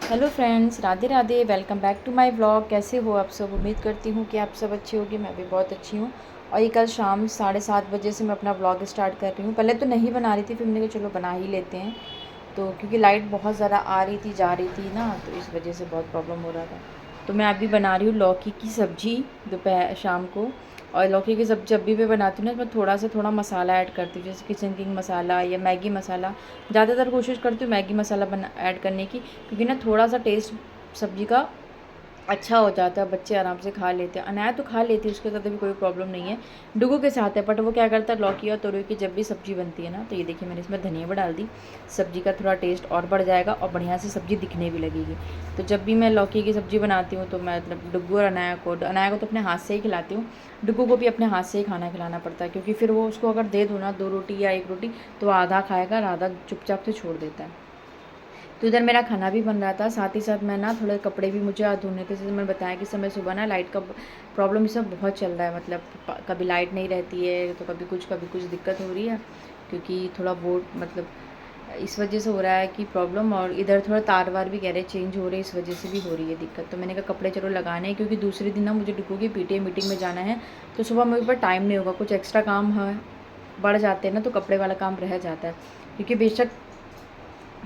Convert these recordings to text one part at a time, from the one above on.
Hello friends, Radhe Radhe. Welcome back to my vlog. कैसे हो आप सब? उम्मीद करती हूँ कि आप सब अच्छे होंगे। मैं भी बहुत अच्छी हूँ। और ये कल शाम 7:30 बजे से मैं अपना व्लॉग स्टार्ट कर रही हूँ। पहले तो नहीं बना रही थी, फिर मैंने कहा चलो बना ही लेते हैं। तो क्योंकि लाइट बहुत ज़्यादा आ रही थी जा रही थी ना, तो इस वजह से बहुत प्रॉब्लम हो रहा था। तो मैं अभी बना रही हूँ लौकी की सब्ज़ी दोपहर शाम को। और लौकी की सब्ज़ी जब भी मैं बनाती हूँ ना, मैं थोड़ा मसाला ऐड करती हूँ, जैसे किचन किंग मसाला या मैगी मसाला। ज़्यादातर कोशिश करती हूँ मैगी मसाला बना ऐड करने की, क्योंकि ना थोड़ा सा टेस्ट सब्ज़ी का अच्छा हो जाता है। बच्चे आराम से खा लेते हैं। अनाया तो खा लेती है, उसके साथ भी कोई प्रॉब्लम नहीं है। डुगू के साथ है, बट वो क्या करता है, लौकी और तोरई की जब भी सब्ज़ी बनती है ना, तो ये देखिए मैंने इसमें धनिया भी डाल दी। सब्ज़ी का थोड़ा टेस्ट और बढ़ जाएगा और बढ़िया से सब्ज़ी दिखने भी लगेगी। तो जब भी मैं लौकी की सब्ज़ी बनाती हूँ तो मैं मतलब डुगू और अनाया को तो अपने हाथ से ही खिलाती हूँ। डुगू को भी अपने हाथ से ही खाना खिलाना पड़ता है, क्योंकि फिर वो उसको अगर दे दो ना 2 रोटी या 1 रोटी, तो आधा खाएगा और आधा चुपचाप से छोड़ देता है। तो इधर मेरा खाना भी बन रहा था, साथ ही साथ मैं ना थोड़े कपड़े भी मुझे आज धोने थे। जैसे मैंने बताया कि समय सुबह ना लाइट का प्रॉब्लम इस सब बहुत चल रहा है। मतलब कभी लाइट नहीं रहती है तो कभी कुछ दिक्कत हो रही है, क्योंकि थोड़ा वो मतलब इस वजह से हो रहा है कि प्रॉब्लम। और इधर थोड़ा तार वार भी कह रहे चेंज हो रहे, इस वजह से भी हो रही है दिक्कत। तो मैंने कहा कपड़े चलो लगाने हैं, क्योंकि दूसरे दिन ना मुझे डुगू की पीटीए मीटिंग में जाना है। तो सुबह मेरे पास टाइम नहीं होगा, कुछ एक्स्ट्रा काम है बढ़ जाते हैं ना, तो कपड़े वाला काम रह जाता है। क्योंकि बेशक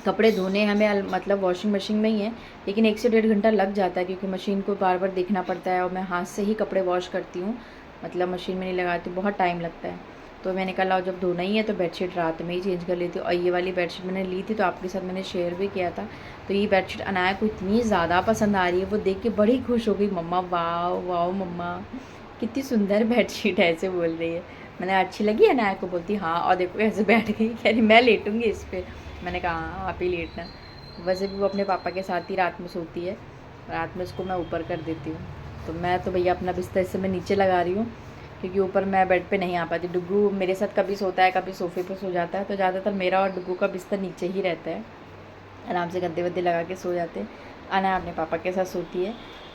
कपड़े धोने हमें मतलब वॉशिंग मशीन में ही है, लेकिन 1 से 1.5 घंटा लग जाता है, क्योंकि मशीन को बार बार देखना पड़ता है और मैं हाथ से ही कपड़े वॉश करती हूँ। मतलब मशीन में नहीं लगाती, बहुत टाइम लगता है। तो मैंने कहा लाओ जब धोना ही है तो बेडशीट रात में ही चेंज कर लेती हूँ। और ये वाली बेडशीट मैंने ली थी तो आपके साथ मैंने शेयर भी किया था। तो ये बेडशीट अनाया को इतनी ज़्यादा पसंद आ रही है, वो देख के बड़ी खुश हो गई। मम्मा वाह वाह मम्मा, कितनी सुंदर बेडशीट है, ऐसे बोल रही है। मैंने अच्छी लगी अनाया को, बोलती हाँ। और देखो ऐसे बैठ गई, कह रही मैं लेटूंगी इस पर। मैंने कहा हाँ आप ही लेटना। वैसे भी वो अपने पापा के साथ ही रात में सोती है, रात में उसको मैं ऊपर कर देती हूँ। तो मैं तो भैया अपना बिस्तर इससे मैं नीचे लगा रही हूँ, क्योंकि ऊपर मैं बेड पे नहीं आ पाती। डुग्गू मेरे साथ कभी सोता है, कभी सोफे पे सो जाता है, तो ज़्यादातर मेरा और डुग्गू का बिस्तर नीचे ही रहता है। आराम से गद्दे वद्दे लगा के सो जाते हैं। अना अपने पापा के साथ सोती है।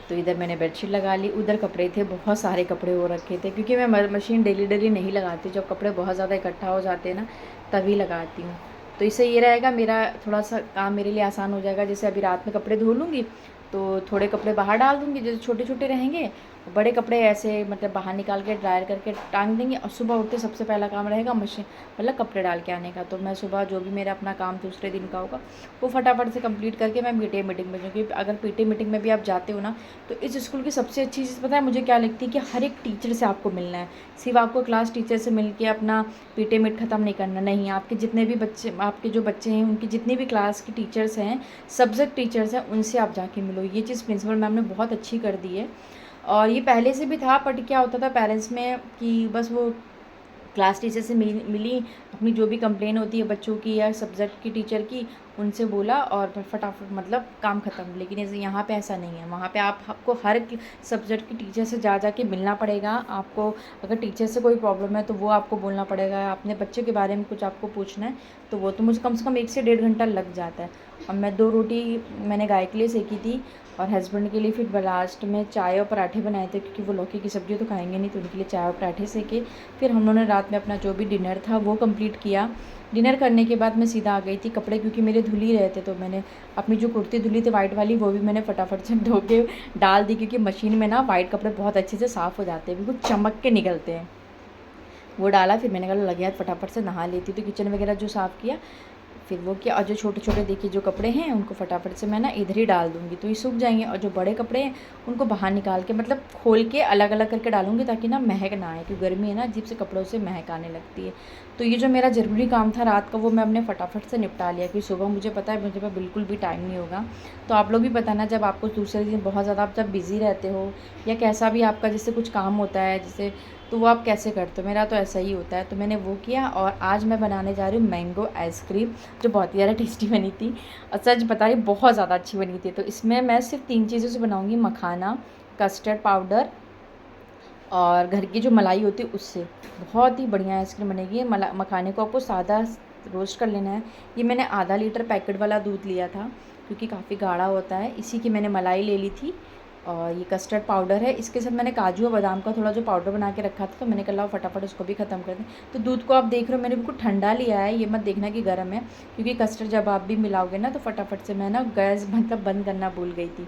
तो इधर मैंने बेडशीट लगा ली, उधर कपड़े थे, बहुत सारे कपड़े हो रखे थे, क्योंकि मैं मशीन डेली डेली नहीं लगाती। जब कपड़े बहुत ज़्यादा इकट्ठा हो जाते हैं ना, तभी लगाती हूँ। तो इससे ये रहेगा मेरा थोड़ा सा काम मेरे लिए आसान हो जाएगा। जैसे अभी रात में कपड़े धो लूँगी तो थोड़े कपड़े बाहर डाल दूँगी, जैसे छोटे छोटे रहेंगे। बड़े कपड़े ऐसे मतलब बाहर निकाल के ड्रायर करके टांग देंगे। और सुबह उठते सबसे पहला काम रहेगा मशीन मतलब कपड़े डाल के आने का। तो मैं सुबह जो भी मेरा अपना काम दूसरे दिन का होगा, वो फटाफट से कंप्लीट करके मैं पीटीए मीटिंग में, क्योंकि अगर पीटीए मीटिंग में भी आप जाते हो ना, तो इस स्कूल की सबसे अच्छी चीज़ पता है मुझे क्या लगती है, कि हर एक टीचर से आपको मिलना है। सिर्फ आपको क्लास टीचर से मिल के अपना पीटीए मीट ख़त्म नहीं करना, नहीं। आपके जितने भी बच्चे, आपके जो बच्चे हैं, उनकी जितनी भी क्लास की टीचर्स हैं, सब्जेक्ट टीचर्स हैं, उनसे आप जाके मिलो। ये चीज़ प्रिंसिपल मैम ने बहुत अच्छी कर दी है। और ये पहले से भी था, बट क्या होता था पेरेंट्स में कि बस वो क्लास टीचर से मिली, अपनी जो भी कंप्लेन होती है बच्चों की या सब्जेक्ट की टीचर की, उनसे बोला और फटाफट मतलब काम ख़त्म। लेकिन ऐसे यहाँ पे ऐसा नहीं है। वहाँ पे आपको हर सब्जेक्ट की टीचर से जा के मिलना पड़ेगा। आपको अगर टीचर से कोई प्रॉब्लम है तो वो आपको बोलना पड़ेगा। अपने बच्चे के बारे में कुछ आपको पूछना है तो वो तो मुझे कम से कम 1 से 1.5 घंटा लग जाता है। और मैं 2 रोटी मैंने गाय के लिए सेकी थी, और हस्बैंड के लिए फिर लास्ट में चाय और पराठे बनाए थे, क्योंकि वो लौकी की सब्ज़ी तो खाएंगे नहीं, तो उनके लिए चाय और पराठे सेके। फिर हम लोगों ने रात में अपना जो भी डिनर था वो कंप्लीट किया। डिनर करने के बाद मैं सीधा आ गई थी। कपड़े क्योंकि मेरे धुल ही रहे थे, तो मैंने अपनी जो कुर्ती धुली थी वाइट वाली, वो भी मैंने फटाफट से धो के डाल दी, क्योंकि मशीन में ना वाइट कपड़े बहुत अच्छे से साफ़ हो जाते हैं, बिल्कुल चमक के निकलते हैं। वो डाला, फिर मैंने कहा लगे यार फटाफट से नहा लेती। तो किचन वगैरह जो साफ़ किया, फिर वो किया। और जो छोटे छोटे देखिए जो कपड़े हैं, उनको फटाफट से मैं ना इधर ही डाल दूँगी, तो ये सूख जाएंगे। और जो बड़े कपड़े हैं उनको बाहर निकाल के मतलब खोल के अलग अलग करके डालूँगी, ताकि ना महक ना आए, क्योंकि गर्मी है ना, अजीब से कपड़ों से महक आने लगती है। तो ये जो मेरा ज़रूरी काम था रात का, वो मैं अपने फटाफट से निपटा लिया, क्योंकि सुबह मुझे पता है मुझे पे बिल्कुल भी टाइम नहीं होगा। तो आप लोग भी बताना, जब आपको दूसरे दिन बहुत ज़्यादा आप जब बिज़ी रहते हो, या कैसा भी आपका जैसे कुछ काम होता है जैसे, तो वो आप कैसे करते हो। मेरा तो ऐसा ही होता है। तो मैंने वो किया, और आज मैं बनाने जा रही हूँ मैंगो आइसक्रीम, जो बहुत ही ज़्यादा टेस्टी बनी थी। और सच बता रही, बहुत ज़्यादा अच्छी बनी थी। तो इसमें मैं सिर्फ 3 चीज़ों से बनाऊँगी, मखाना, कस्टर्ड पाउडर और घर की जो मलाई होती है उससे। बहुत ही बढ़िया आइसक्रीम बनेगी। मखाने को आपको सादा रोस्ट कर लेना है। ये मैंने आधा लीटर पैकेट वाला दूध लिया था, क्योंकि काफ़ी गाढ़ा होता है। इसी की मैंने मलाई ले ली थी, और ये कस्टर्ड पाउडर है, इसके साथ मैंने काजू और बादाम का थोड़ा जो पाउडर बना के रखा था, तो मैंने कहा फटाफट उसको भी ख़त्म कर दें। तो दूध को आप देख रहे हो मैंने बिल्कुल ठंडा लिया है, ये मत देखना कि गर्म है, क्योंकि कस्टर्ड जब आप भी मिलाओगे ना तो फटाफट से मैं ना गैस मतलब बंद करना भूल गई थी,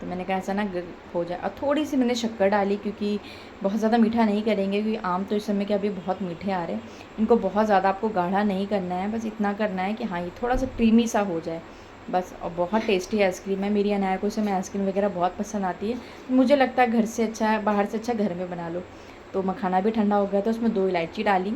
तो मैंने कहा ऐसा ना हो जाए। और थोड़ी सी मैंने शक्कर डाली, क्योंकि बहुत ज़्यादा मीठा नहीं करेंगे, क्योंकि आम तो इस समय के अभी बहुत मीठे आ रहे हैं। इनको बहुत ज़्यादा आपको गाढ़ा नहीं करना है, बस इतना करना है कि हाँ ये थोड़ा सा क्रीमी सा हो जाए बस। और बहुत टेस्टी आइसक्रीम है, मेरी अनाया को इसमें आइसक्रीम वगैरह बहुत पसंद आती है। मुझे लगता है घर से अच्छा है, बाहर से अच्छा घर में बना लो। तो मखाना भी ठंडा हो गया था, उसमें 2 इलायची डाली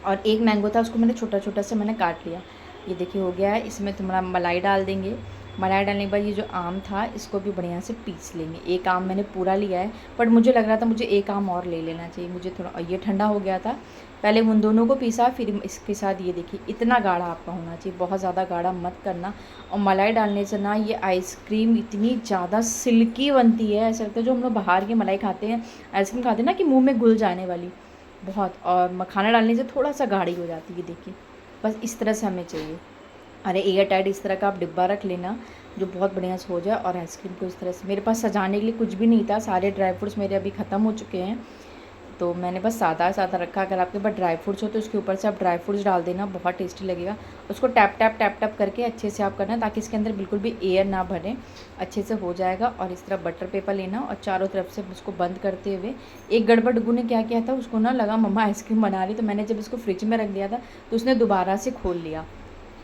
और 1 मैंगो था, उसको मैंने छोटा छोटा सा मैंने काट लिया। ये देखिए हो गया है। इसमें थोड़ा मलाई डाल देंगे। मलाई डालने के बाद ये जो आम था इसको भी बढ़िया से पीस लेंगे। 1 आम मैंने पूरा लिया है, बट मुझे लग रहा था मुझे 1 आम और ले लेना चाहिए, मुझे थोड़ा ये ठंडा हो गया था। पहले उन दोनों को पीसा, फिर इसके साथ ये देखिए इतना गाढ़ा आपका होना चाहिए, बहुत ज़्यादा गाढ़ा मत करना। और मलाई डालने से ना ये आइसक्रीम इतनी ज़्यादा सिल्की बनती है, ऐसा लगता है जो हम लोग बाहर की मलाई खाते हैं, आइसक्रीम खाते हैं ना कि मुँह में घुल जाने वाली बहुत। और मखाना डालने से थोड़ा सा गाढ़ी हो जाती है, देखिए बस इस तरह से हमें चाहिए। अरे एयर टाइट इस तरह का आप डिब्बा रख लेना जो बहुत बढ़िया से हो जाए। और आइसक्रीम को इस तरह से, मेरे पास सजाने के लिए कुछ भी नहीं था, सारे ड्राई फ्रूट्स मेरे अभी ख़त्म हो चुके हैं, तो मैंने बस सादा सादा रखा। अगर आपके पास ड्राई फ्रूट्स हो तो उसके ऊपर से आप ड्राई फ्रूट्स डाल देना, बहुत टेस्टी लगेगा। उसको टैप टैप टैप टैप करके अच्छे से आप करना, ताकि इसके अंदर बिल्कुल भी एयर ना भरे, अच्छे से हो जाएगा। और इस तरह बटर पेपर लेना और चारों तरफ से उसको बंद करते हुए। एक गड़बड़ डुगू ने क्या किया था, उसको ना लगा मम्मा आइसक्रीम बना रही, तो मैंने जब इसको फ्रिज में रख दिया था तो उसने दोबारा से खोल लिया।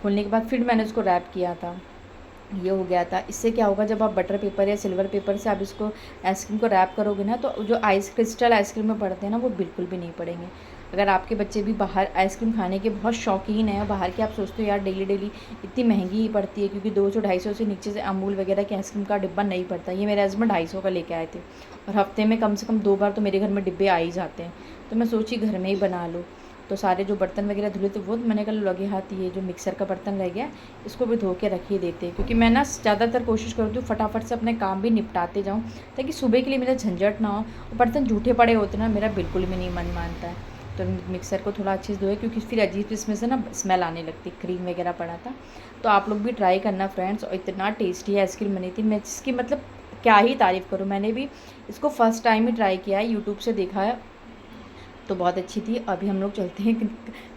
खोलने के बाद फिर मैंने उसको रैप किया था, ये हो गया था। इससे क्या होगा, जब आप बटर पेपर या सिल्वर पेपर से आप इसको आइसक्रीम को रैप करोगे ना, तो जो क्रिस्टल आइसक्रीम में पड़ते हैं ना वो बिल्कुल भी नहीं पड़ेंगे। अगर आपके बच्चे भी बाहर आइसक्रीम खाने के बहुत शौकीन है, बाहर के आप सोचते हो यार डेली डेली इतनी महंगी ही पड़ती है, क्योंकि 200-250 से नीचे से अमूल वगैरह की आइसक्रीम का डिब्बा नहीं पड़ता। ये मेरे हस्बैंड 250 का लेके आए थे, और हफ्ते में कम से कम 2 बार तो मेरे घर में डिब्बे आ ही जाते हैं। तो मैं सोची घर में ही बना लूँ। तो सारे जो बर्तन वगैरह धुले थे वो मैंने कहा लगे हाथ ये जो मिक्सर का बर्तन रह गया इसको भी धो के रख ही देते हैं, क्योंकि मैं ना ज़्यादातर कोशिश करती हूँ फटाफट से अपने काम भी निपटाते जाऊँ, ताकि सुबह के लिए मेरा झंझट ना हो। और बर्तन जूठे पड़े होते ना मेरा बिल्कुल भी नहीं मन मानता है। तो मिक्सर को थोड़ा अच्छे से धोए, क्योंकि फिर अजीब इसमें से ना स्मेल आने लगती, क्रीम वगैरह पड़ा था। तो आप लोग भी ट्राई करना फ्रेंड्स, और इतना टेस्टी आइसक्रीम बनी थी, मैं जिसकी मतलब क्या ही तारीफ़ करूँ। मैंने भी इसको फ़र्स्ट टाइम ही ट्राई किया है, यूट्यूब से देखा है, तो बहुत अच्छी थी। अभी हम लोग चलते हैं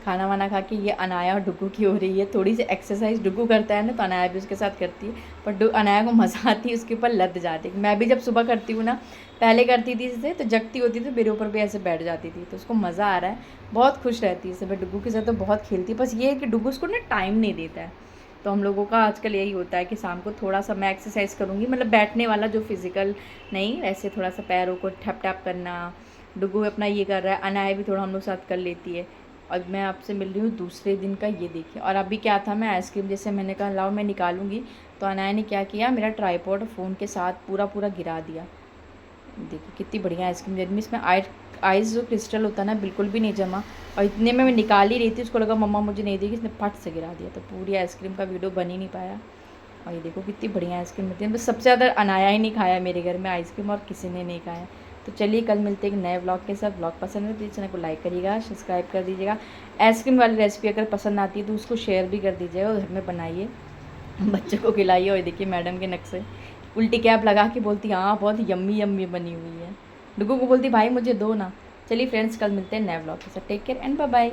खाना वाना खा के। ये अनाया और डुगू की हो रही है थोड़ी सी एक्सरसाइज। डुगू करता है ना तो अनाया भी उसके साथ करती है, पर अनाया को मज़ा आती है, उसके ऊपर लद जाती है। मैं भी जब सुबह करती हूँ ना, पहले करती थी इससे, तो जगती होती थी मेरे ऊपर भी ऐसे बैठ जाती थी, तो उसको मज़ा आ रहा है, बहुत खुश रहती है। मैं डुगू के साथ तो बहुत खेलती है, बस ये है कि डुगू उसको ना टाइम नहीं देता है। तो हम लोगों का आजकल यही होता है कि शाम को थोड़ा सा मैं एक्सरसाइज करूँगी, मतलब बैठने वाला जो फिज़िकल नहीं, ऐसे थोड़ा सा पैरों को ठप ठप करना। डुगू अपना ये कर रहा है, अनाया भी थोड़ा हम लोग साथ कर लेती है। और मैं आपसे मिल रही हूँ दूसरे दिन का, ये देखिए। और अभी क्या था, मैं आइसक्रीम जैसे मैंने कहा लाओ मैं निकालूंगी, तो अनाया ने क्या किया, मेरा ट्राइपॉड फ़ोन के साथ पूरा पूरा गिरा दिया। देखिए कितनी बढ़िया आइसक्रीम जमी, इसमें आइस जो क्रिस्टल होता है ना बिल्कुल भी नहीं जमा। और इतने में मैं निकाल ही रही थी, उसको लगा मम्मा मुझे नहीं देगी, इसने फट से गिरा दिया, तो पूरी आइसक्रीम का वीडियो बन ही नहीं पाया। और ये देखो कितनी बढ़िया आइसक्रीम होती है, बस सबसे ज़्यादा अनाया ही नहीं खाया मेरे घर में आइसक्रीम, और किसी ने नहीं खाया। तो चलिए कल मिलते हैं एक नए ब्लॉग के साथ। ब्लॉग पसंद है तो चैनल को लाइक करिएगा, सब्सक्राइब कर दीजिएगा। आइसक्रीम वाली रेसिपी अगर पसंद आती है तो उसको शेयर भी कर दीजिएगा, घर में बनाइए, बच्चों को खिलाइए। और देखिए मैडम के नक्शे उल्टी कैप लगा के बोलती हाँ बहुत यम्मी यम्मी बनी हुई है। डुगू को बोलती भाई मुझे दो ना। चलिए फ्रेंड्स कल मिलते हैं नए ब्लॉग के साथ, take care and bye bye.